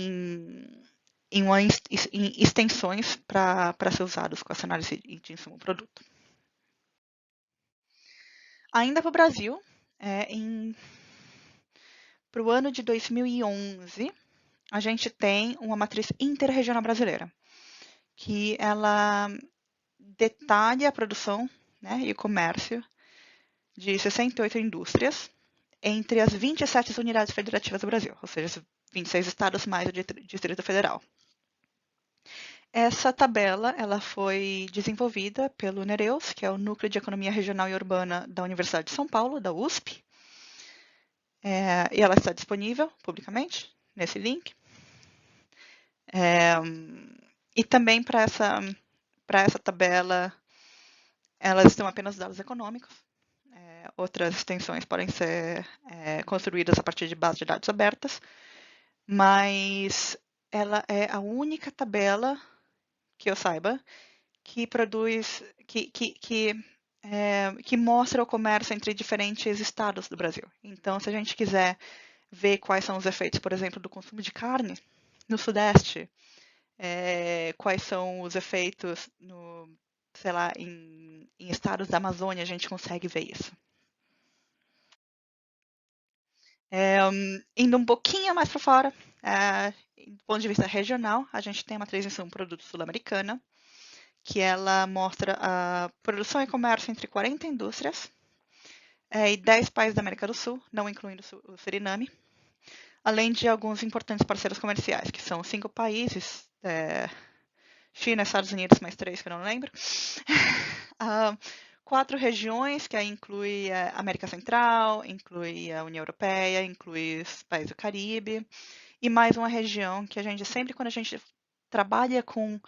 em extensões para ser usados com essa análise de insumo-produto. Ainda para o Brasil, para o ano de 2011, a gente tem uma matriz interregional brasileira, que ela detalha a produção, né, e o comércio de 68 indústrias entre as 27 unidades federativas do Brasil, ou seja, 26 estados mais o Distrito Federal. Essa tabela ela foi desenvolvida pelo Nereus, que é o Núcleo de Economia Regional e Urbana da Universidade de São Paulo, da USP, e ela está disponível publicamente nesse link. E também para essa tabela, elas estão apenas dados econômicos. Outras extensões podem ser construídas a partir de bases de dados abertas, mas ela é a única tabela que eu saiba que produz, que mostra o comércio entre diferentes estados do Brasil. Então, se a gente quiser ver quais são os efeitos, por exemplo, do consumo de carne no Sudeste, quais são os efeitos em estados da Amazônia, a gente consegue ver isso. Indo um pouquinho mais para fora, do ponto de vista regional, a gente tem a matriz de insumo-produto sul-americana, que ela mostra a produção e comércio entre 40 indústrias e 10 países da América do Sul, não incluindo o Suriname, além de alguns importantes parceiros comerciais, que são 5 países, China, Estados Unidos, mais 3 que eu não lembro, 4 regiões, que aí inclui a América Central, inclui a União Europeia, inclui os países do Caribe, e mais uma região que a gente sempre, quando a gente trabalha com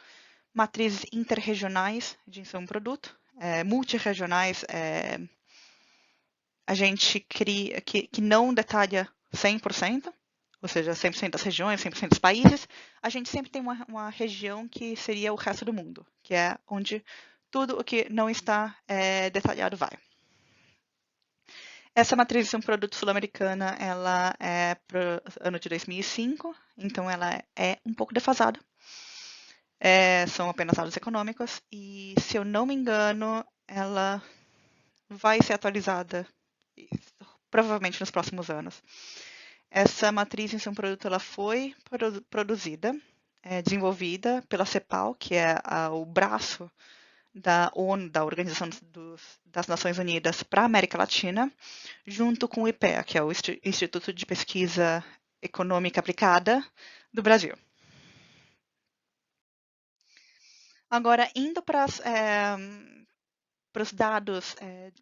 matrizes interregionais de insumo-produto, multirregionais, a gente cria, que não detalha 100%, ou seja, 100% das regiões, 100% dos países, a gente sempre tem uma região que seria o resto do mundo, que é onde tudo o que não está detalhado vai. Essa matriz de um produto sul-americana, ela é para o ano de 2005, então ela é um pouco defasada. São apenas dados econômicos e, se eu não me engano, ela vai ser atualizada provavelmente nos próximos anos. Essa matriz em seu produto ela foi produzida, desenvolvida pela CEPAL, que é o braço da ONU, da Organização das Nações Unidas para a América Latina, junto com o IPEA, que é o Instituto de Pesquisa Econômica Aplicada do Brasil. Agora, indo para os dados,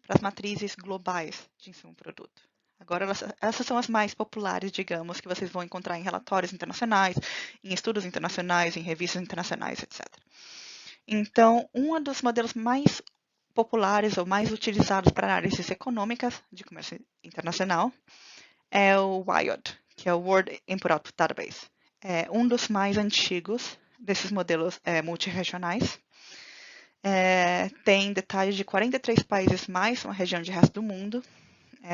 para as matrizes globais de insumo-produto. Agora, essas são as mais populares, digamos, que vocês vão encontrar em relatórios internacionais, em estudos internacionais, em revistas internacionais, etc. Então, um dos modelos mais populares ou mais utilizados para análises econômicas de comércio internacional é o WIOD, que é o World Import-Output Database. É um dos mais antigos desses modelos multirregionais. Tem detalhes de 43 países mais uma região de resto do mundo,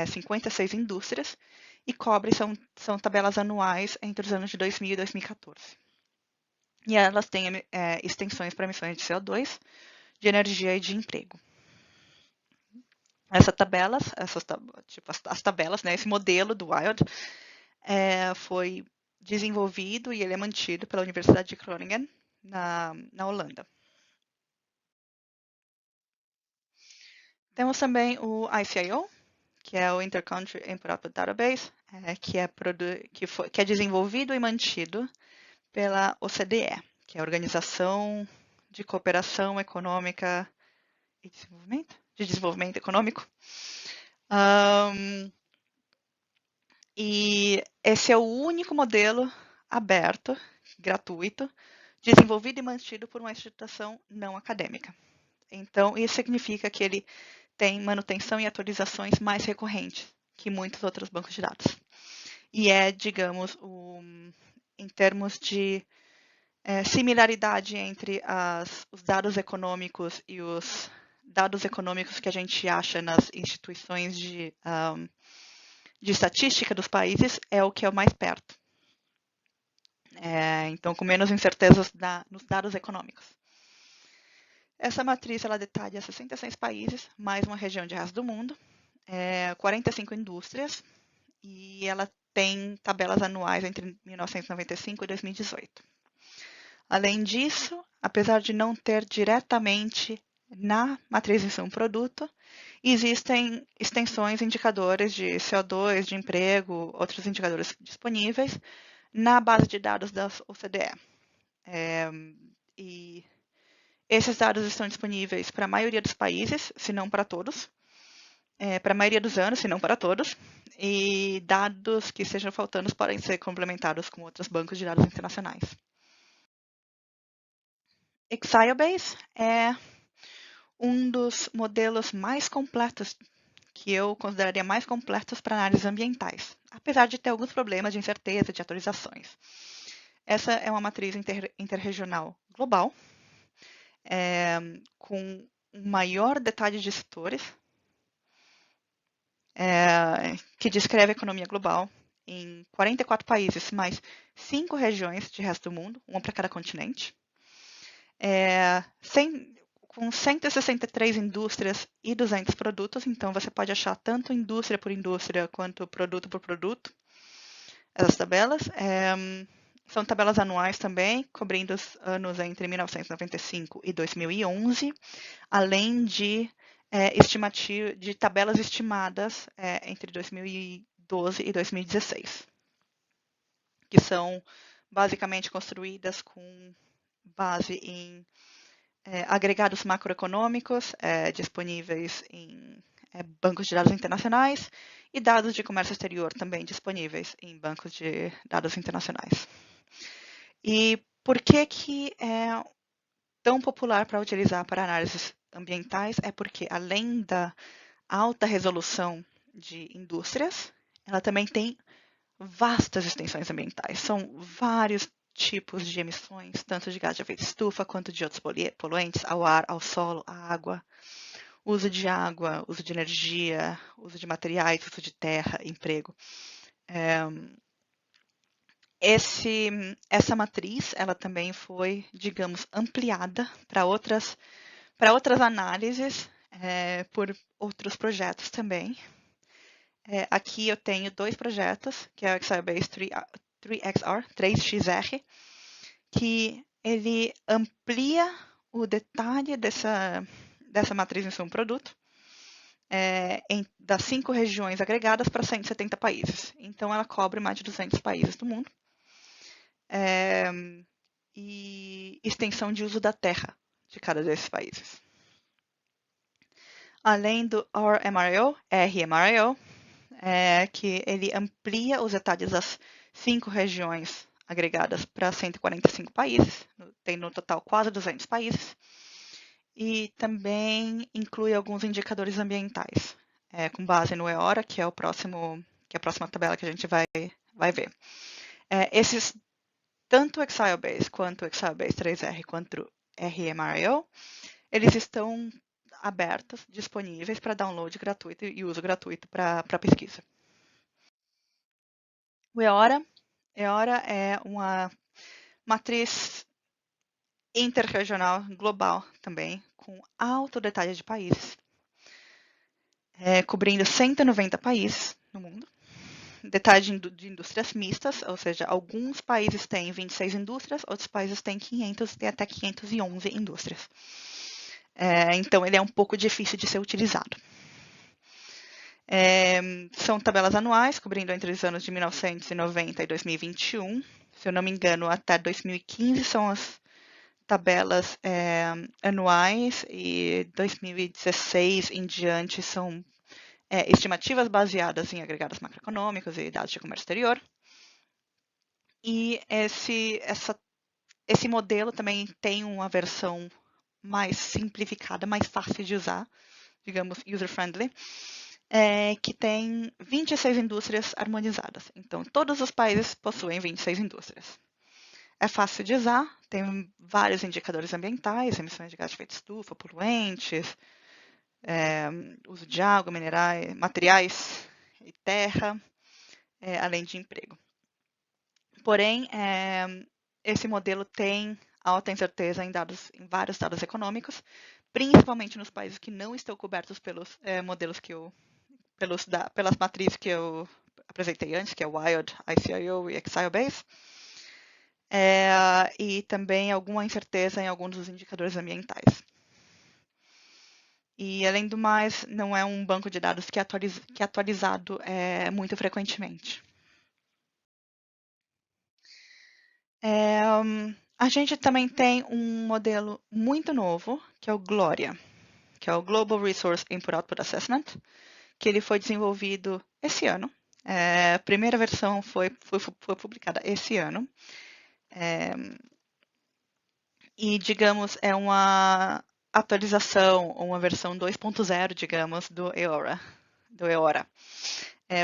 56 indústrias, e cobre são tabelas anuais entre os anos de 2000 e 2014. E elas têm extensões para emissões de CO2, de energia e de emprego. As tabelas, né, esse modelo do WIOD foi desenvolvido e ele é mantido pela Universidade de Groningen, na Holanda. Temos também o ICIO, que é o Intercountry Import-Output Database, que é desenvolvido e mantido pela OCDE, que é a Organização de Cooperação Econômica e Desenvolvimento Econômico. E esse é o único modelo aberto, gratuito, desenvolvido e mantido por uma instituição não acadêmica. Então, isso significa que ele tem manutenção e atualizações mais recorrentes que muitos outros bancos de dados. E digamos, em termos de similaridade entre os dados econômicos e os dados econômicos que a gente acha nas instituições de estatística dos países, é o que é o mais perto. Então, com menos incertezas nos dados econômicos. Essa matriz ela detalha 66 países, mais uma região de resto do mundo, 45 indústrias, e ela tem tabelas anuais entre 1995 e 2018. Além disso, apesar de não ter diretamente na matriz de insumo-produto, existem extensões, indicadores de CO2, de emprego, outros indicadores disponíveis na base de dados da OCDE. E esses dados estão disponíveis para a maioria dos países, se não para todos, para a maioria dos anos, se não para todos, e dados que sejam faltantes podem ser complementados com outros bancos de dados internacionais. Exiobase é um dos modelos mais completos, que eu consideraria mais completos para análises ambientais, apesar de ter alguns problemas de incerteza de atualizações. Essa é uma matriz interregional global, com um maior detalhe de setores, que descreve a economia global em 44 países, mais 5 regiões de resto do mundo, uma para cada continente, com 163 indústrias e 200 produtos, então você pode achar tanto indústria por indústria quanto produto por produto, essas tabelas. São tabelas anuais também, cobrindo os anos entre 1995 e 2011, além de tabelas estimadas entre 2012 e 2016, que são basicamente construídas com base em agregados macroeconômicos disponíveis em bancos de dados internacionais e dados de comércio exterior também disponíveis em bancos de dados internacionais. E por que é tão popular para utilizar para análises ambientais? É porque, além da alta resolução de indústrias, ela também tem vastas extensões ambientais. São vários tipos de emissões, tanto de gás de efeito estufa quanto de outros poluentes ao ar, ao solo, à água. uso de água, uso de energia, uso de materiais, uso de terra, emprego. Essa matriz, ela também foi, digamos, ampliada para outras análises por outros projetos também. Aqui eu tenho 2 projetos, que é o Exciobase 3XR, que ele amplia o detalhe dessa matriz em seu produto das 5 regiões agregadas para 170 países. Então, ela cobre mais de 200 países do mundo. E extensão de uso da terra de cada desses países. Além do RMRO, que ele amplia os detalhes das 5 regiões agregadas para 145 países, tem no total quase 200 países, e também inclui alguns indicadores ambientais, com base no EORA, que é a próxima tabela que a gente vai ver. Tanto o Exciobase quanto o Exciobase 3R quanto o RMRO, eles estão abertos, disponíveis para download gratuito e uso gratuito para pesquisa. O EORA é uma matriz interregional global também, com alto detalhe de países, cobrindo 190 países no mundo. Detalhe de indústrias mistas, ou seja, alguns países têm 26 indústrias, outros países têm 500 e até 511 indústrias. Então, ele é um pouco difícil de ser utilizado. São tabelas anuais, cobrindo entre os anos de 1990 e 2021. Se eu não me engano, até 2015 são as tabelas anuais e 2016 em diante são estimativas baseadas em agregados macroeconômicos e dados de comércio exterior. E esse modelo também tem uma versão mais simplificada, mais fácil de usar, digamos, user-friendly, que tem 26 indústrias harmonizadas. Então, todos os países possuem 26 indústrias. É fácil de usar, tem vários indicadores ambientais, emissões de gás de efeito estufa, poluentes, uso de água, minerais, materiais e terra, além de emprego. Porém, esse modelo tem alta incerteza em vários dados econômicos, principalmente nos países que não estão cobertos pelos modelos pelas matrizes que eu apresentei antes, que é WILD, ICIO e Exciobase. E também alguma incerteza em alguns dos indicadores ambientais. E, além do mais, não é um banco de dados que é atualizado muito frequentemente. A gente também tem um modelo muito novo, que é o Gloria, que é o Global Resource Input-Output Assessment, que ele foi desenvolvido esse ano. A primeira versão foi publicada esse ano. E, digamos, é uma atualização, ou uma versão 2.0, digamos, do EORA.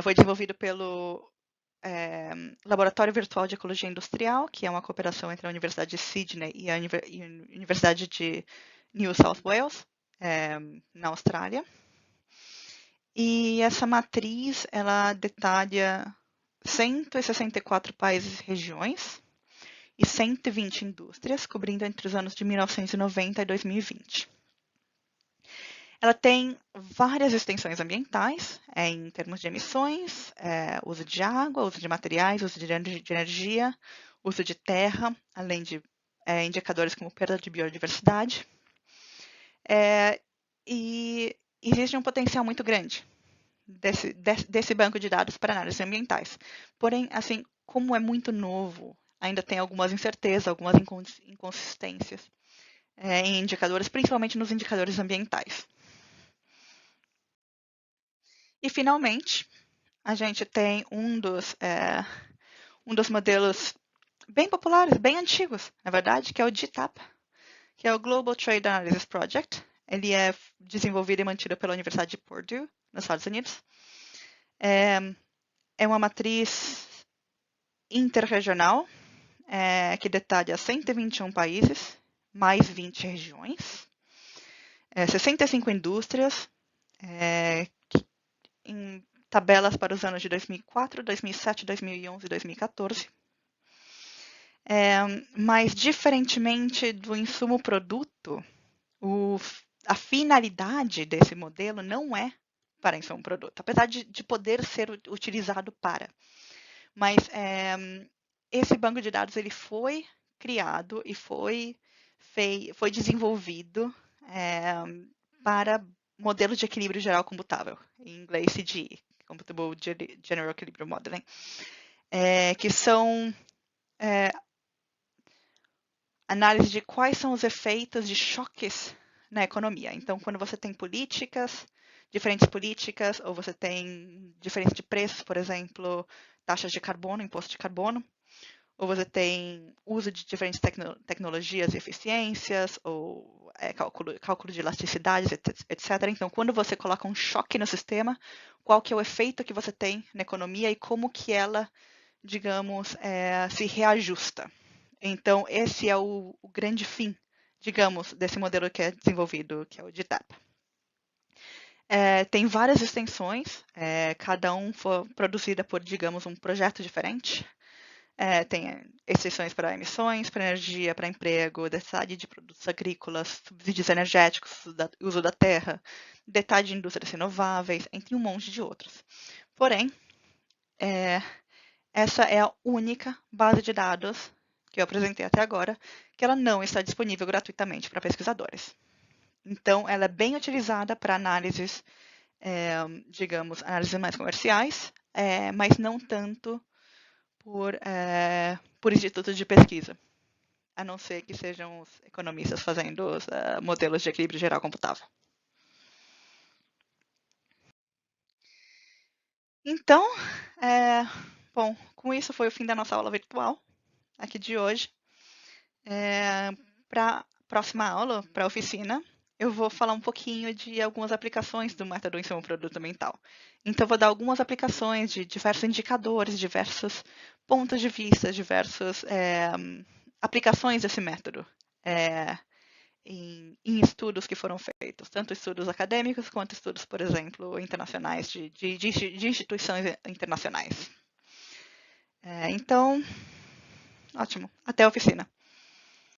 Foi desenvolvido pelo Laboratório Virtual de Ecologia Industrial, que é uma cooperação entre a Universidade de Sydney e a Universidade de New South Wales, na Austrália. E essa matriz, ela detalha 164 países e regiões e 120 indústrias, cobrindo entre os anos de 1990 e 2020. Ela tem várias extensões ambientais, em termos de emissões, uso de água, uso de materiais, uso de energia, uso de terra, além de indicadores como perda de biodiversidade. E existe um potencial muito grande desse banco de dados para análises ambientais. Porém, assim, como é muito novo, ainda tem algumas incertezas, algumas inconsistências em indicadores, principalmente nos indicadores ambientais. E, finalmente, a gente tem um dos modelos bem populares, bem antigos, na verdade, que é o GTAP, que é o Global Trade Analysis Project. Ele é desenvolvido e mantido pela Universidade de Purdue, nos Estados Unidos. É uma matriz interregional, que detalha 121 países, mais 20 regiões. 65 indústrias, em tabelas para os anos de 2004, 2007, 2011 e 2014. Mas, diferentemente do insumo-produto, a finalidade desse modelo não é para insumo-produto, apesar de poder ser utilizado para. Mas esse banco de dados ele foi criado e foi desenvolvido para modelos de equilíbrio geral computável, em inglês CGE, Computable General Equilibrium Modeling, que são análise de quais são os efeitos de choques na economia. Então, quando você tem diferentes políticas, ou você tem diferença de preços, por exemplo, taxas de carbono, imposto de carbono, ou você tem uso de diferentes tecnologias e eficiências, ou cálculo de elasticidades, etc. Então, quando você coloca um choque no sistema, qual que é o efeito que você tem na economia e como que ela, digamos, se reajusta. Então, esse é o grande fim, digamos, desse modelo que é desenvolvido, que é o DTAP. Tem várias extensões, cada um foi produzida por, digamos, um projeto diferente. Tem extensões para emissões, para energia, para emprego, detalhe de produtos agrícolas, subsídios energéticos, uso da terra, detalhe de indústrias renováveis, entre um monte de outros. Porém, essa é a única base de dados que eu apresentei até agora, que ela não está disponível gratuitamente para pesquisadores. Então, ela é bem utilizada para análises, digamos, análises mais comerciais, mas não tanto por institutos de pesquisa, a não ser que sejam os economistas fazendo os modelos de equilíbrio geral computável. Então, bom, com isso foi o fim da nossa aula virtual aqui de hoje. Para a próxima aula, para a oficina, eu vou falar um pouquinho de algumas aplicações do método insumo-produto mental. Então, vou dar algumas aplicações de diversos indicadores, diversos pontos de vista, diversas aplicações desse método em estudos que foram feitos, tanto estudos acadêmicos quanto estudos, por exemplo, internacionais, de instituições internacionais. Então, ótimo. Até a oficina.